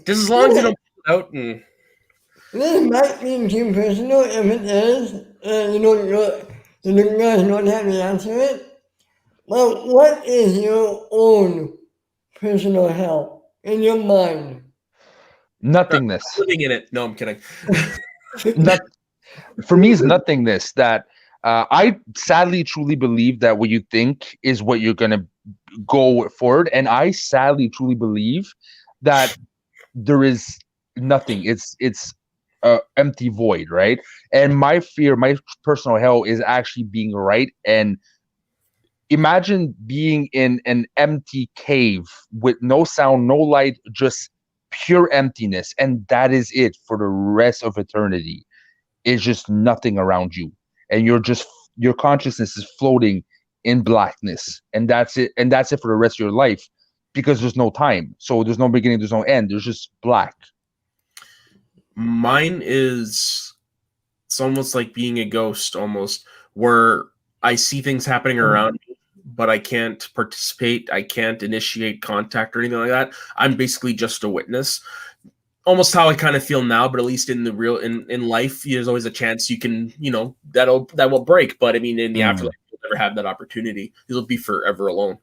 Just as long as you don't pull it out and. This might be too personal. If it is, you guys don't have the answer to it. But what is your own personal hell in your mind? Nothingness. Living in it. No, I'm kidding. For me, it's nothingness. That I sadly truly believe that what you think is what you're gonna go forward, and I sadly truly believe that there is nothing. It's empty void, right? And my fear, my personal hell, is actually being right. And imagine being in an empty cave with no sound, no light, just pure emptiness, and that is it for the rest of eternity. It's just nothing around you, and your consciousness is floating in blackness, and that's it. And that's it for the rest of your life, because there's no time. So there's no beginning, there's no end. There's just black. Mine is, it's almost like being a ghost, almost, where I see things happening around me, but I can't participate. I can't initiate contact or anything like that. I'm basically just a witness. Almost how I kind of feel now, but at least in the real in life, there's always a chance you can, that will break. But I mean, in the afterlife, you'll never have that opportunity. You'll be forever alone.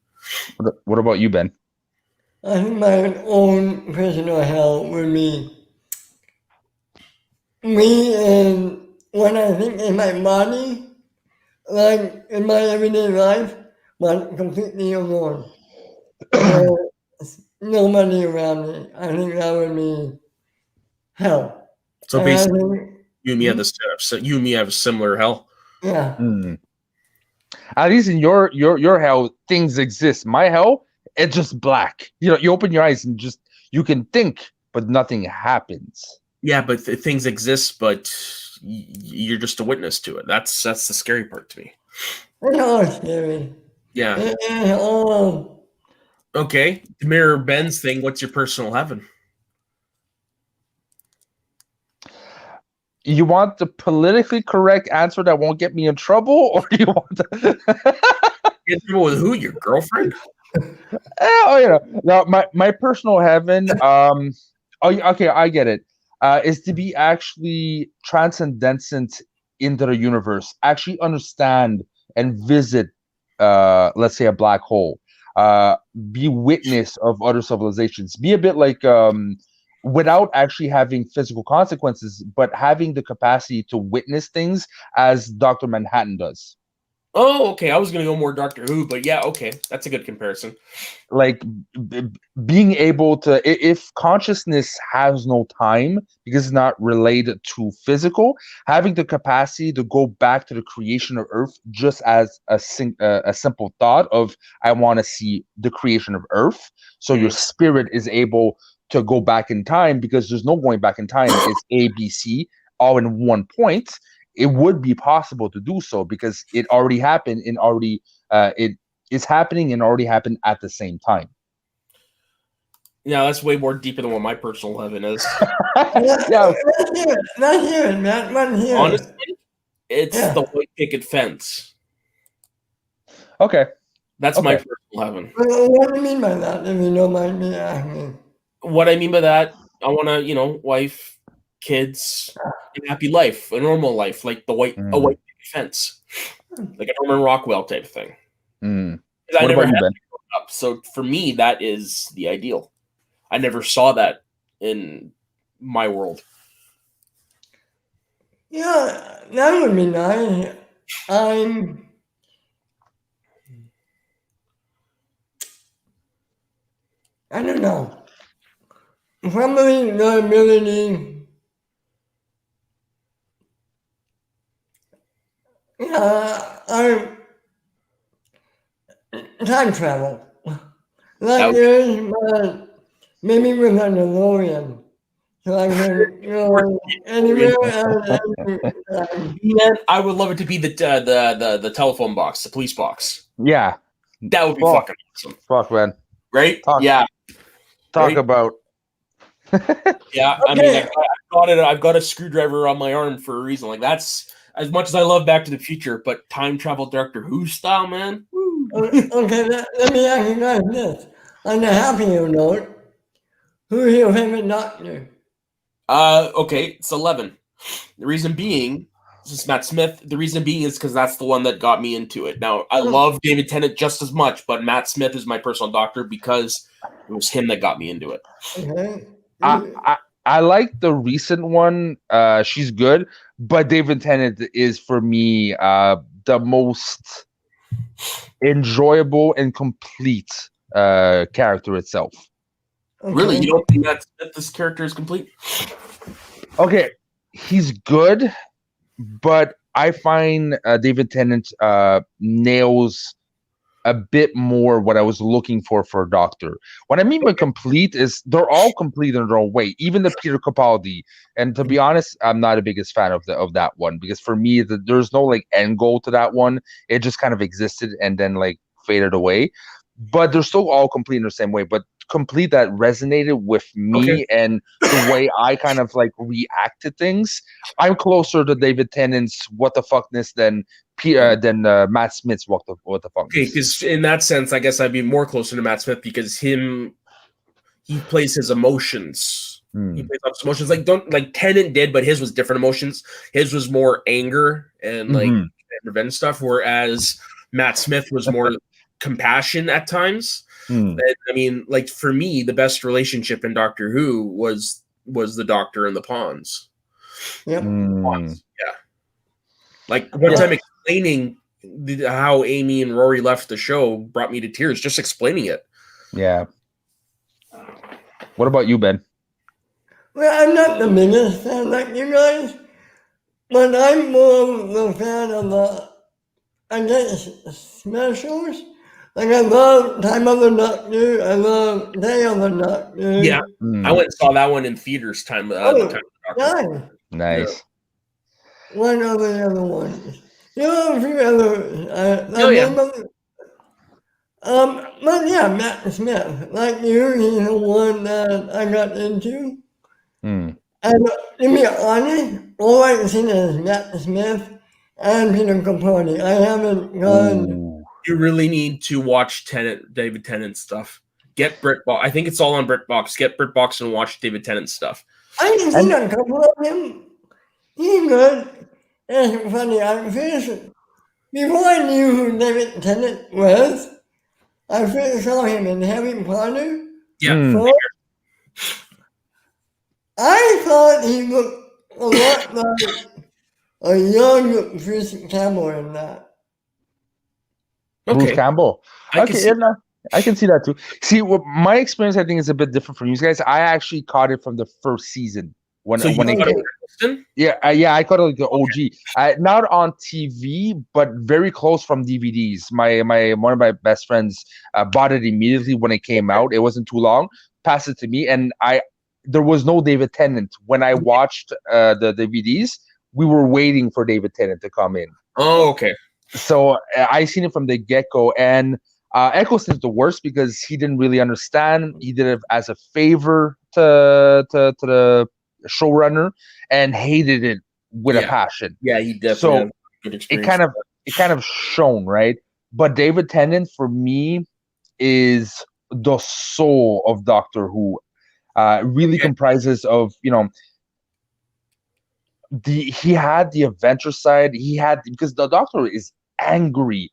What about you, Ben? I think my own personal hell would be me, and when I think in my body, like in my everyday life, but completely alone. So, nobody around me. I think that would be hell. So And basically, you and me have a similar hell. yeah. At least in your hell, things exist. My hell, it's just black. You open your eyes and just you can think, but nothing happens. Yeah, but things exist, but you're just a witness to it. That's the scary part to me. It's all scary. Yeah. It's all Okay. To mirror Ben's thing, what's your personal heaven? You want the politically correct answer that won't get me in trouble, or do you want the Get trouble with who? Your girlfriend? No, my personal heaven, okay, I get it. Is to be actually transcendent into the universe, actually understand and visit, let's say, a black hole, be witness of other civilizations, be a bit like, without actually having physical consequences, but having the capacity to witness things as Dr. Manhattan does. Oh, okay. I was going to go more Doctor Who, but yeah, okay. That's a good comparison. Like being able to, if consciousness has no time because it's not related to physical, having the capacity to go back to the creation of Earth just as a simple thought of, I want to see the creation of Earth. So your spirit is able to go back in time, because there's no going back in time. It's A, B, C all in one point. It would be possible to do so because it already happened and already it is happening and already happened at the same time. Yeah, that's way more deeper than what my personal heaven is. Yeah. Not here, Matt. Not here. Honestly, it's the white picket fence. Okay. That's my personal heaven. What do you mean by that, if you don't mind me asking? What I mean by that, I want to, wife, kids, a happy life, a normal life, like a white picket fence, like a Norman Rockwell type thing. I never had that growing up, so for me, that is the ideal. I never saw that in my world. Yeah, that would be nice. I don't know. Probably the ability. Time travel. Like yours, but maybe with a DeLorean. So I can go anywhere. I would love it to be the telephone box, the police box. Yeah. That would be fucking awesome. Fuck, man. Right? Talk Right? about. Yeah, I mean, I've got a screwdriver on my arm for a reason. Like, that's as much as I love Back to the Future, but time travel Doctor Who style, man. Woo. Okay, let me ask you guys this. On the happier note, who's your favorite doctor? Okay, it's 11. The reason being, this is Matt Smith. The reason being is because that's the one that got me into it. Now, I love David Tennant just as much, but Matt Smith is my personal doctor because it was him that got me into it. Okay. I like the recent one. She's good, but David Tennant is for me the most enjoyable and complete character itself. Okay. Really, you don't think that this character is complete? Okay, he's good, but I find David Tennant nails a bit more what I was looking for a doctor. What I mean by complete is they're all complete in their own way, even the Peter Capaldi. And to be honest, I'm not the biggest fan of that one, because for me, there's no like end goal to that one. It just kind of existed and then like faded away. But they're still all complete in the same way. But complete that resonated with me and the way I kind of like react to things. I'm closer to David Tennant's what the fuckness than Matt Smith's what the fuckness. Okay, because in that sense, I guess I'd be more closer to Matt Smith because he plays his emotions. He plays off his emotions like Tennant did, but his was different emotions. His was more anger and like revenge stuff, whereas Matt Smith was more compassion at times. And, I mean, like for me, the best relationship in Doctor Who was the Doctor and the Pawns. Yep. Pawns, yeah. Like once I'm explaining how Amy and Rory left the show, brought me to tears just explaining it. Yeah. What about you, Ben? Well, I'm not the biggest fan like you guys, but I'm more of a fan of I guess, specials. Like I love Time of the Nocturne. I love Day of the Nocturne. Yeah, Mm, I went and saw that one in theaters. Time, the Oh, time. of the Doctor. nice. nice. One of the other ones. You know, a few others. Oh, yeah. But yeah, Matt Smith. Like you, he's the one that I got into. Mm. And to be honest, all I've seen is Matt Smith and Peter Capaldi. I haven't gone. Ooh. You really need to watch David Tennant stuff. Get BritBox. I think it's all on BritBox. Get BritBox and watch David Tennant stuff. I can see a couple of him. He's good. It's funny. I first, before I knew who David Tennant was, I first saw him in Harry Potter. Yeah. Mm. So I thought he looked a lot like a young Bruce Campbell in that. Bruce Okay. Campbell. I can Okay, see yeah, no, I can see that too. See, my experience, I think, is a bit different from you guys. I actually caught it from the first season when So you when it got it came. with Kristen? Yeah, I caught it like the OG. Not on TV, but very close from DVDs. My one of my best friends bought it immediately when it came out. It wasn't too long. Passed it to me, and there was no David Tennant when I watched the DVDs. We were waiting for David Tennant to come in. Oh, okay. So I seen it from the get-go, and Eccleston's the worst because he didn't really understand. He did it as a favor to the showrunner and hated it with a Yeah. passion. Yeah, he definitely So had a good it experience. kind of shown, right? But David Tennant for me is the soul of Doctor Who. Really comprises of, he had the adventure side. He had, because the Doctor is angry.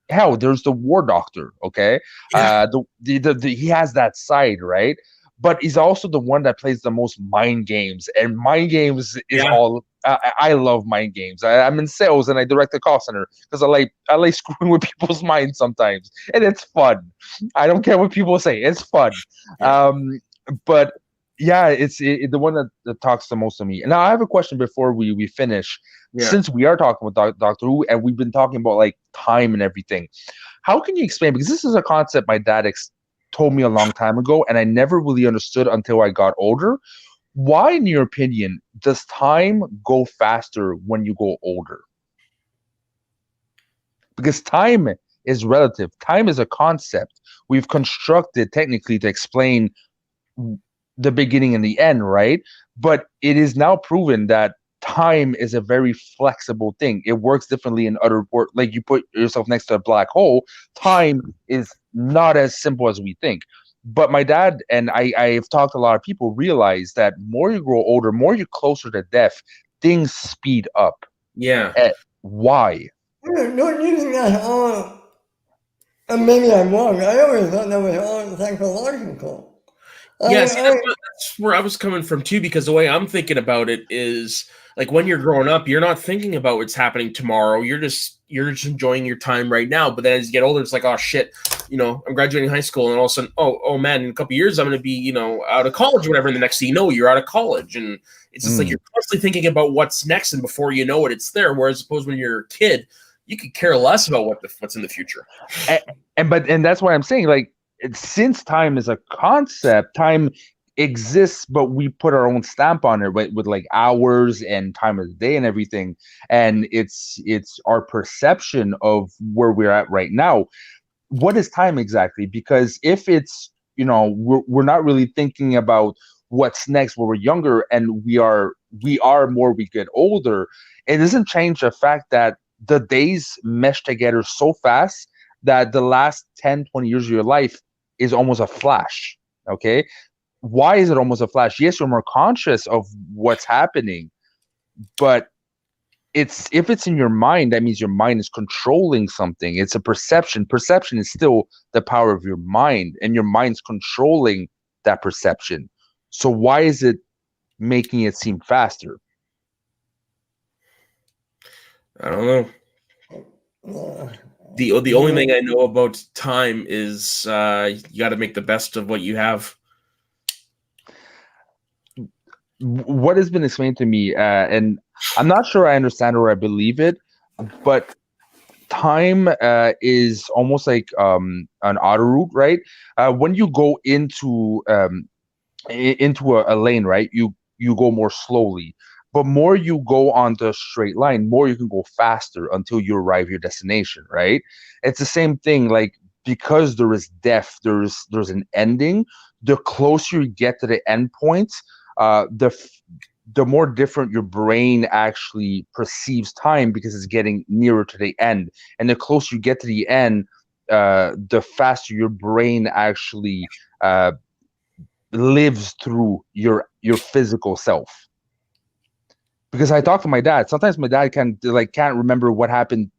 Hell, there's the War Doctor. Okay, Yeah. he has that side, right? But he's also the one that plays the most mind games, and mind games is Yeah. all. I love mind games. I'm in sales and I direct a call center because I like screwing with people's minds sometimes, and it's fun. I don't care what people say; it's fun. Yeah. But yeah, it's the one that talks the most to me. Now I have a question before we finish. Yeah. Since we are talking about Doctor Who and we've been talking about like time and everything, how can you explain? Because this is a concept my dad told me a long time ago, and I never really understood until I got older. Why, in your opinion, does time go faster when you go older? Because time is relative. Time is a concept we've constructed technically to explain the beginning and the end, right? But it is now proven that time is a very flexible thing. It works differently in other work. Like you put yourself next to a black hole, time is not as simple as we think. But my dad and I've talked to a lot of people realize that more you grow older, more you're closer to death, things speed up. Yeah. Why? Don't you think that's all? And maybe I'm wrong. I always thought that was all psychological. Yeah, see, that's where I was coming from too, because the way I'm thinking about it is like when you're growing up, you're not thinking about what's happening tomorrow. You're just enjoying your time right now. But then as you get older, it's like, oh shit, I'm graduating high school, and all of a sudden, oh man, in a couple of years I'm gonna be, out of college or whatever. And the next thing you know, you're out of college. And it's just like you're constantly thinking about what's next, and before you know it, it's there. Whereas suppose when you're a kid, you could care less about what's in the future. And that's why I'm saying, like, since time is a concept, time exists, but we put our own stamp on it, right? With like hours and time of the day and everything. And it's our perception of where we're at right now. What is time exactly? Because if it's, we're not really thinking about what's next when we're younger, and we are more we get older, it doesn't change the fact that the days mesh together so fast that the last 10, 20 years of your life is almost a flash. Okay. Why is it almost a flash? Yes, you're more conscious of what's happening, but if it's in your mind, that means your mind is controlling something. It's a perception. Perception is still the power of your mind, and your mind's controlling that perception. So why is it making it seem faster? I don't know. The only thing I know about time is you got to make the best of what you have. What has been explained to me, and I'm not sure I understand or I believe it, but time is almost like an auto route, right? When you go into a lane, right, you go more slowly. But more you go on the straight line, more you can go faster until you arrive your destination, right? It's the same thing, like because there is death, there's an ending. The closer you get to the end point, the more different your brain actually perceives time because it's getting nearer to the end. And the closer you get to the end, the faster your brain actually lives through your physical self. Because I talk to my dad. Sometimes my dad can't remember what happened.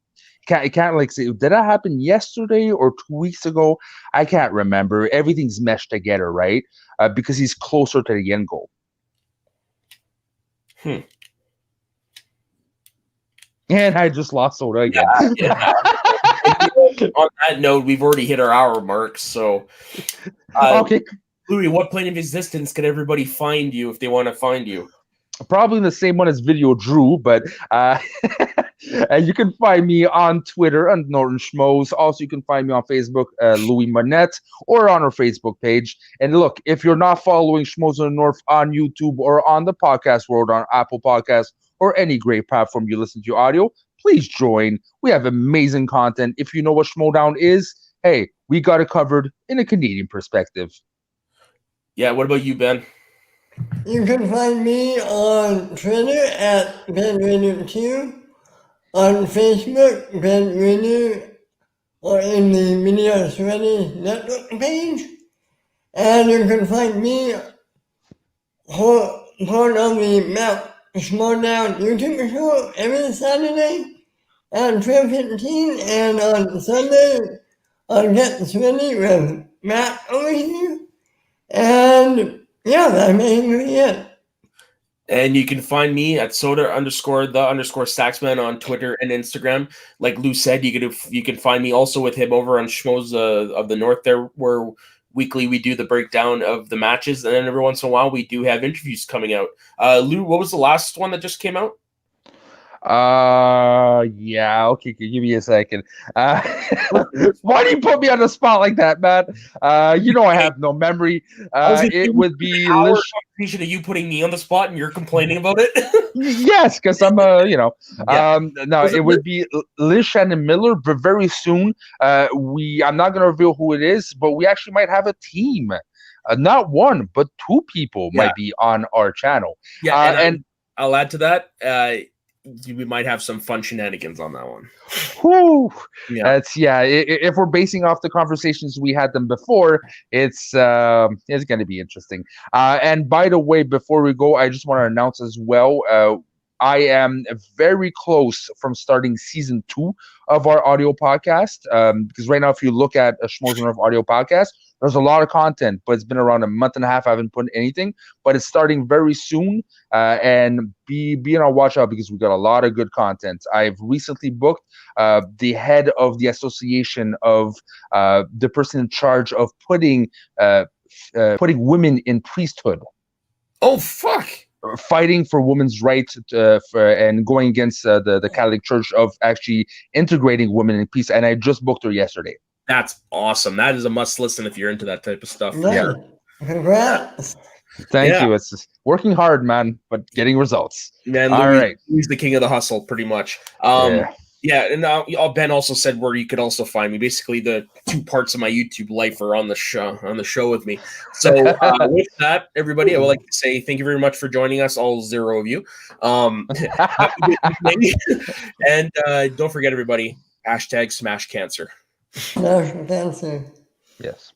Can't like say, did that happen yesterday or 2 weeks ago? I can't remember. Everything's meshed together, right? Because he's closer to the end goal. And I just lost Soda again. Yeah. On that note, we've already hit our hour mark. So, okay. Louis, what plane of existence can everybody find you if they want to find you? Probably the same one as Video Drew, but you can find me on Twitter on Norton Schmoes. Also, you can find me on Facebook, Louis Manette, or on our Facebook page. And look, if you're not following Schmoes in the North on YouTube or on the podcast world on Apple Podcasts or any great platform you listen to audio, please join. We have amazing content. If you know what Schmoedown is, hey, we got it covered in a Canadian perspective. Yeah, what about you, Ben? You can find me on Twitter at BenRainier2, on Facebook, Ben Rainier, or in the Minions Ready network page. And you can find me part of the Mount Schmoedown YouTube show every Saturday at 12:15, and on Sunday on Get Ready with Matt over here. And yeah, that's mainly it. And you can find me at soda_the_Saxman on Twitter and Instagram. Like Lou said, you can find me also with him over on Schmoes of the North there, where weekly we do the breakdown of the matches, and then every once in a while we do have interviews coming out. Lou, what was the last one that just came out? Yeah, okay, give me a second. Why do you put me on the spot like that, man? You know I have no memory. It would be conversation of you putting me on the spot and you're complaining about it. Yes, because I'm no, it would be Liz Shannon Miller, but very soon I'm not gonna reveal who it is, but we actually might have a team. Not one, but two people might be on our channel. Yeah, and I'll add to that. We might have some fun shenanigans on that one. Whew. Yeah. If we're basing off the conversations we had them before, it's going to be interesting. And by the way, before we go, I just want to announce as well, I am very close from starting season 2 of our audio podcast. Because right now, if you look at a Schmoes in the North audio podcast, there's a lot of content, but it's been around a month and a half. I haven't put anything, but it's starting very soon. And be on our watch out because we got a lot of good content. I've recently booked the head of the association of the person in charge of putting women in priesthood. Oh, fuck. Fighting for women's rights and going against the Catholic Church of actually integrating women in peace. And I just booked her yesterday. That's awesome. That is a must listen if you're into that type of stuff. Yeah. Congrats. Thank you. It's just working hard, man, but getting results. Man, all right. He's the king of the hustle, pretty much. Yeah, and Ben also said where you could also find me. Basically, the 2 parts of my YouTube life are on the show with me. So with that, everybody, I would like to say thank you very much for joining us, all 0 of you. Have a good evening. And don't forget, everybody, #SmashCancer. Smash Cancer. Yes.